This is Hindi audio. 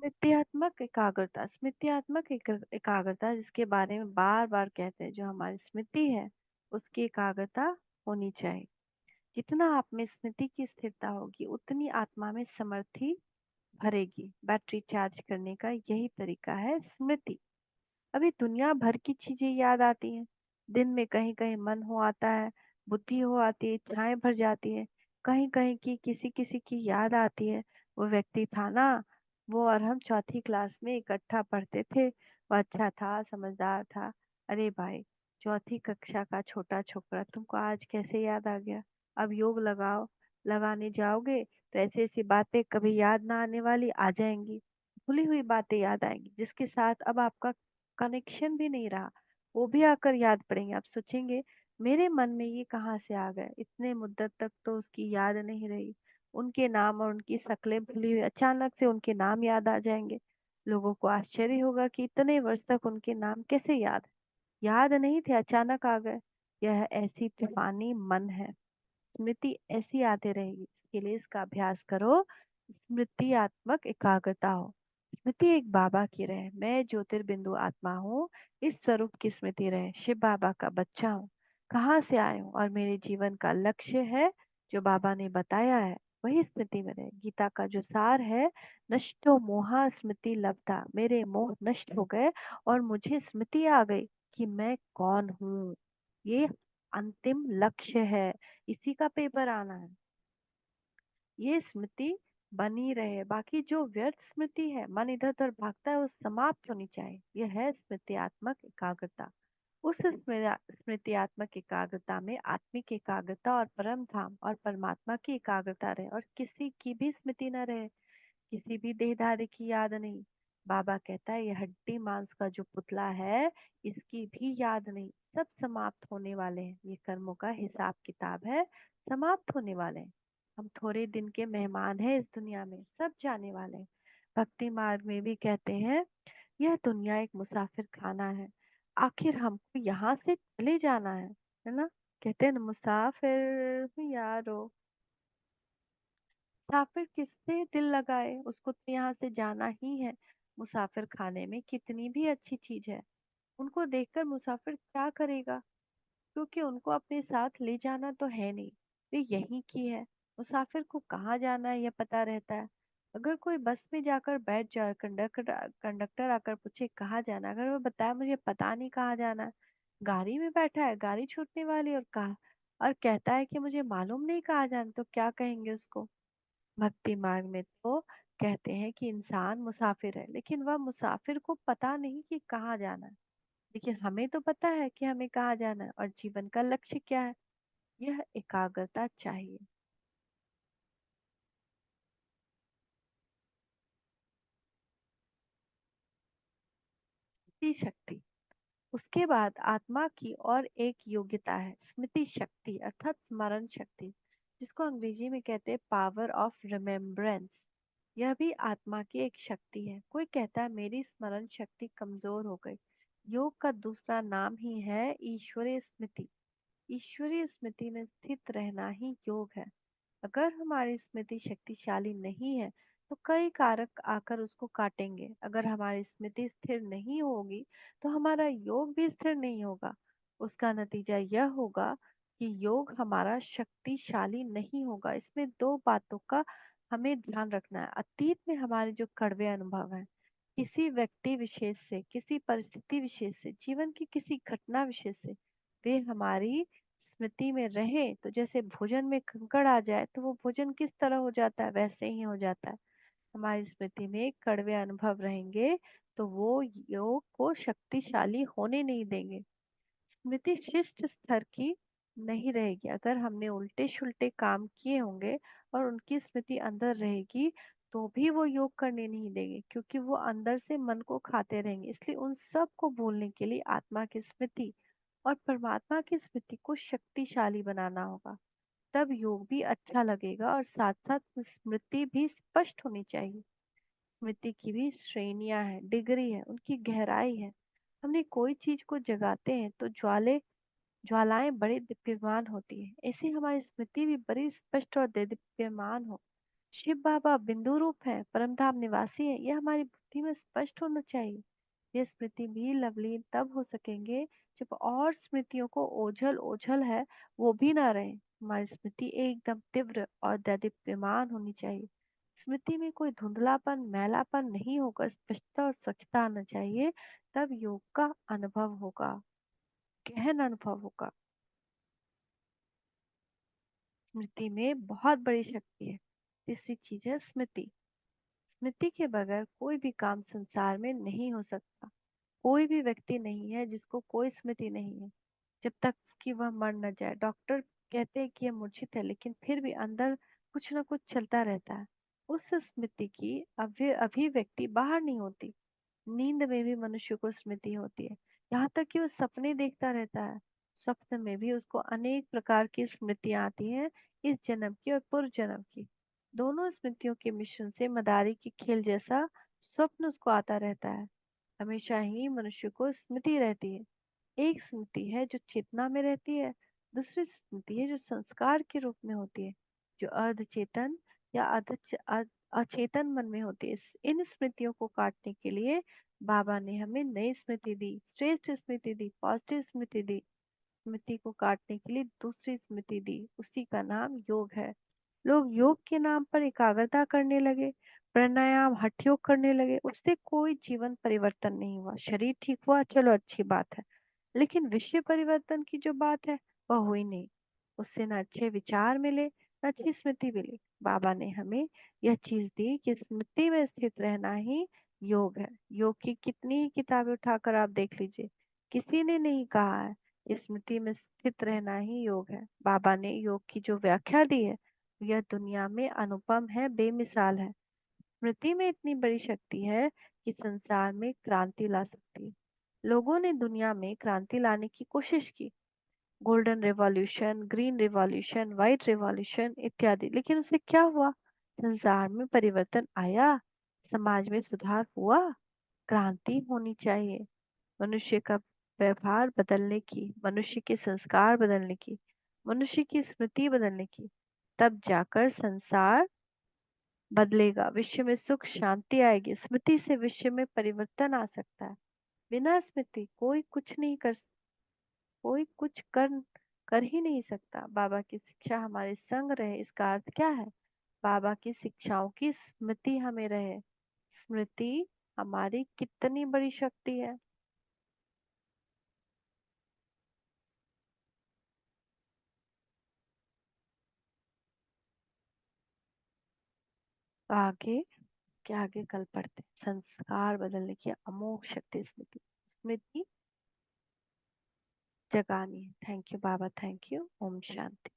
स्मृत्यात्मक एकाग्रता, एकाग्रता जिसके बारे में बार बार कहते हैं, जो हमारी स्मृति है उसकी एकाग्रता होनी चाहिए। जितना आप में स्मृति की स्थिरता होगी उतनी आत्मा में समर्थी भरेगी। बैटरी चार्ज करने का यही तरीका है स्मृति। अभी दुनिया भर की चीजें याद आती हैं। दिन में कहीं कहीं मन हो आता है, बुद्धि हो आती है, इच्छाएं भर जाती है। कहीं कहीं की किसी किसी की याद आती है, वो व्यक्ति था ना, वो और हम चौथी क्लास में इकट्ठा पढ़ते थे, वो अच्छा था, समझदार था। अरे भाई, चौथी कक्षा का छोटा छोकरा तुमको आज कैसे याद आ गया? अब योग लगाओ, लगाने जाओगे तो ऐसी ऐसी बातें कभी याद ना आने वाली आ जाएंगी। भूली हुई बातें याद आएंगी, जिसके साथ अब आपका कनेक्शन भी नहीं रहा, वो भी आकर याद पड़ेंगे। आप सोचेंगे मेरे मन में ये कहाँ से आ गए, इतने मुद्दत तक तो उसकी याद नहीं रही। उनके नाम और उनकी शक्लें भूली हुई, अचानक से उनके नाम याद आ जाएंगे। लोगों को आश्चर्य होगा कि इतने वर्ष तक उनके नाम कैसे याद है? याद नहीं थे, अचानक आ गए। यह ऐसी तूफानी मन है। स्मृति ऐसी आते रहेगी, इसके लिए इसका अभ्यास करो। स्मृतियात्मक एकाग्रता हो। स्मृति एक बाबा की रहे, मैं ज्योतिर्बिंदु आत्मा हूँ, इस स्वरूप की स्मृति रहे, शिव बाबा का बच्चा हूँ, कहाँ से आए हूँ और मेरे जीवन का लक्ष्य है जो बाबा ने बताया है, वही स्मृति में रहे। गीता का जो सार है, नष्टो मोहा स्मृति लब्धा, मेरे मोह नष्ट हो गए और मुझे स्मृति आ गई कि मैं कौन हूँ। ये अंतिम लक्ष्य है, इसी का पेपर आना है। ये स्मृति बनी रहे, बाकी जो व्यर्थ स्मृति है, मन इधर उधर भागता है, वो समाप्त होनी चाहिए। यह है स्मृतियात्मक एकाग्रता। उस स्मृतियात्मक एकाग्रता में आत्मिक एकाग्रता और परम धाम और परमात्मा की एकाग्रता रहे, और किसी की भी स्मृति न रहे, किसी भी देहधारी की याद नहीं। बाबा कहता है ये हड्डी मांस का जो पुतला है, इसकी भी याद नहीं। सब समाप्त होने वाले हैं, ये कर्मों का हिसाब किताब है, समाप्त होने वाले हैं। हम थोड़े दिन के मेहमान हैं इस दुनिया में, सब जाने वाले हैं। भक्ति मार्ग में भी कहते हैं यह दुनिया एक मुसाफिर खाना है, आखिर हमको यहाँ से चले जाना है ना। कहते हैं ना, मुसाफिर यारो, मुसाफिर किससे दिल लगाए, उसको तो यहाँ से जाना ही है। मुसाफिर खाने में कितनी भी अच्छी चीज है, उनको देखकर मुसाफिर क्या करेगा? क्योंकि उनको अपने साथ ले जाना तो है नहीं, वे यहीं की है। मुसाफिर को कहाँ जाना है यह पता रहता है। अगर कोई बस में जाकर बैठ जाए, कंडक्टर कंडक्टर आकर पूछे कहाँ जाना है? अगर वो बताया मुझे पता नहीं कहाँ जाना है, गाड़ी में बैठा है, गाड़ी छूटने वाली, और कहा और कहता है कि मुझे मालूम नहीं कहाँ जाना, तो क्या कहेंगे उसको? भक्ति मार्ग में तो कहते हैं कि इंसान मुसाफिर है, लेकिन वह मुसाफिर को पता नहीं कि कहाँ जाना है। लेकिन हमें तो पता है कि हमें कहाँ जाना है और जीवन का लक्ष्य क्या है। यह एकाग्रता चाहिए। स्मृति शक्ति। उसके बाद आत्मा की और एक योग्यता है स्मृति शक्ति, अर्थात स्मरण शक्ति, जिसको अंग्रेजी में कहते हैं पावर ऑफ रिमेम्बरेंस। यह भी आत्मा की एक शक्ति है। कोई कहता है मेरी स्मरण शक्ति कमजोर हो गई। योग का दूसरा नाम ही है ईश्वरीय स्मृति। ईश्वरीय स्मृति में स्थित रहना ही योग है। अगर हमारी स्मृति शक्तिशाली नहीं है तो कई कारक आकर उसको काटेंगे। अगर हमारी स्मृति स्थिर नहीं होगी तो हमारा योग भी स्थिर नहीं होगा। उसका नतीजा यह होगा कि योग हमारा शक्तिशाली नहीं होगा। इसमें दो बातों का हमें ध्यान रखना है। अतीत में हमारे जो कड़वे अनुभव हैं, किसी व्यक्ति विशेष से, किसी परिस्थिति विशेष से, जीवन की किसी घटना विशेष से, वे हमारी स्मृति में रहे तो जैसे भोजन में कंकड़ आ जाए तो वो भोजन किस तरह हो जाता है, वैसे ही हो जाता है। हमारी स्मृति में कड़वे अनुभव रहेंगे तो वो योग को शक्तिशाली होने नहीं देंगे। स्मृति शिष्ट स्तर की नहीं रहेगी। अगर हमने उल्टे शुल्टे काम किए होंगे और उनकी स्मृति अंदर रहेगी तो भी वो योग करने नहीं देंगे, क्योंकि वो अंदर से मन को खाते रहेंगे। इसलिए उन सब को भूलने के लिए आत्मा की स्मृति और परमात्मा की स्मृति को शक्तिशाली बनाना होगा। तब योग भी अच्छा लगेगा और साथ साथ स्मृति भी स्पष्ट होनी चाहिए। स्मृति की भी श्रेणियां हैं, डिग्री है, उनकी गहराई है। हमने कोई चीज को जगाते हैं तो ज्वालाएं बड़ी दीप्यमान होती है, ऐसी हमारी स्मृति भी बड़ी स्पष्ट और दीप्यमान हो। शिव बाबा बिंदु रूप है, परमधाम निवासी है, यह हमारी बुद्धि में स्पष्ट होना चाहिए। ये स्मृति भी लवलीन तब हो सकेंगे जब और स्मृतियों को ओझल ओझल है वो भी ना रहे। हमारी स्मृति एकदम तीव्र और दैदीप्यमान होनी चाहिए। स्मृति में कोई धुंधलापन मैलापन नहीं होकर स्पष्टता और स्वच्छता आना चाहिए। तब योग का अनुभव होगा, गहन अनुभव होगा। स्मृति में बहुत बड़ी शक्ति है। तीसरी चीज है स्मृति। स्मृति के बगैर कोई भी काम संसार में नहीं हो सकता। कोई भी व्यक्ति नहीं है जिसको कोई स्मृति नहीं है, जब तक कि वह मर न जाए। डॉक्टर कहते हैं कि यह मूर्छित है, लेकिन फिर भी अंदर कुछ न कुछ चलता रहता है। उस स्मृति की अभिव्यक्ति बाहर नहीं होती। नींद में भी मनुष्य को स्मृति होती है, यहाँ तक कि वो सपने देखता रहता है। स्वप्न में भी उसको अनेक प्रकार की स्मृतियां आती हैं, इस जन्म की और पूर्व जन्म की। दोनों स्मृतियों के मिश्रण से मदारी के खेल जैसा स्वप्न उसको आता रहता है। हमेशा ही मनुष्य को स्मृति रहती है। एक स्मृति है जो चेतना में रहती है, दूसरी स्मृति है जो संस्कार के रूप में होती है, जो अर्ध चेतन या अचेतन मन में होती है। इन स्मृतियों को काटने के लिए बाबा ने हमें नई स्मृति दी, श्रेष्ठ स्मृति दी, पॉजिटिव स्मृति दी। स्मृति को काटने के लिए दूसरी स्मृति दी, उसी का नाम योग है। लोग योग के नाम पर एकाग्रता करने लगे, प्राणायाम हठ योग करने लगे, उससे कोई जीवन परिवर्तन नहीं हुआ। शरीर ठीक हुआ, चलो अच्छी बात है, लेकिन विषय परिवर्तन की जो बात है वह हुई नहीं। उससे न अच्छे विचार मिले, न अच्छी स्मृति मिली। बाबा ने हमें यह चीज दी कि स्मृति में स्थित रहना ही योग है। योग की कितनी ही किताबें उठाकर आप देख लीजिए, किसी ने नहीं कहा है कि स्मृति में स्थित रहना ही योग है। बाबा ने योग की जो व्याख्या दी है यह दुनिया में अनुपम है, बेमिसाल है। स्मृति में इतनी बड़ी शक्ति है कि संसार में क्रांति ला सकती है। लोगों ने दुनिया में क्रांति लाने की कोशिश की, golden revolution, green revolution, white revolution इत्यादि, लेकिन उससे क्या हुआ? संसार में परिवर्तन आया, समाज में सुधार हुआ। क्रांति होनी चाहिए मनुष्य का व्यवहार बदलने की, मनुष्य के संस्कार बदलने की, मनुष्य की स्मृति बदलने की। तब जाकर संसार बदलेगा, विश्व में सुख शांति आएगी। स्मृति से विश्व में परिवर्तन आ सकता है। बिना स्मृति कोई कुछ कर ही नहीं सकता। बाबा की शिक्षा हमारे संग रहे, इसका अर्थ क्या है? बाबा की शिक्षाओं की स्मृति हमें रहे। स्मृति हमारी कितनी बड़ी शक्ति है। आगे क्या, आगे कल पढ़ते हैं। संस्कार बदलने की अमोघ शक्ति स्मृति। स्मृति जगानी है। Thank you Baba, thank you. ओम शांति।